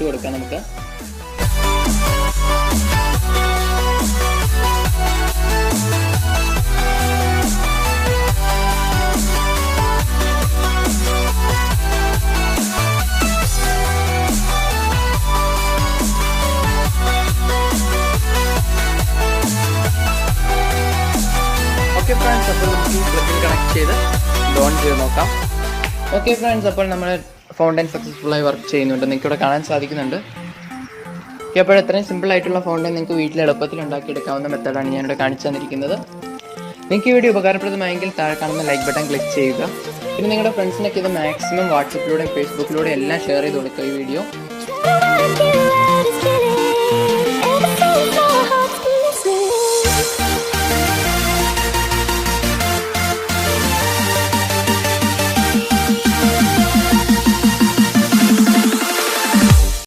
കൊടുക്കാം നമുക്ക്. Okay friends, അപ്പോൾ നമുക്ക് ഈ പ്ലഗിൻ കണക്ട് ചെയ്ത് ഓൺ ചെയ്ത് നോക്കാം. ഓക്കെ ഫ്രണ്ട്സ്, അപ്പോൾ നമ്മൾ ഫൗണ്ടൻ സക്സസ്ഫുള്ളായി വർക്ക് ചെയ്യുന്നുണ്ട്, നിങ്ങൾക്ക് ഇവിടെ കാണാൻ സാധിക്കുന്നുണ്ട്. ഓക്കെ, അപ്പോൾ ഇത്രയും സിമ്പിൾ ആയിട്ടുള്ള ഫൗണ്ടൻ നിങ്ങൾക്ക് വീട്ടിൽ എളുപ്പത്തിൽ ഉണ്ടാക്കിയെടുക്കാവുന്ന മെത്തേഡാണ് ഞാനിവിടെ കാണിച്ചു തന്നിരിക്കുന്നത്. നിങ്ങൾക്ക് ഈ വീഡിയോ ഉപകാരപ്രദമായെങ്കിൽ താഴെ കാണുന്ന ലൈക്ക് ബട്ടൺ ക്ലിക്ക് ചെയ്യുക. പിന്നെ നിങ്ങളുടെ ഫ്രണ്ട്സിനൊക്കെ ഇത് മാക്സിമം വാട്സപ്പിലൂടെയും ഫേസ്ബുക്കിലൂടെയും എല്ലാം ഷെയർ ചെയ്ത് കൊടുക്കുക ഈ വീഡിയോ.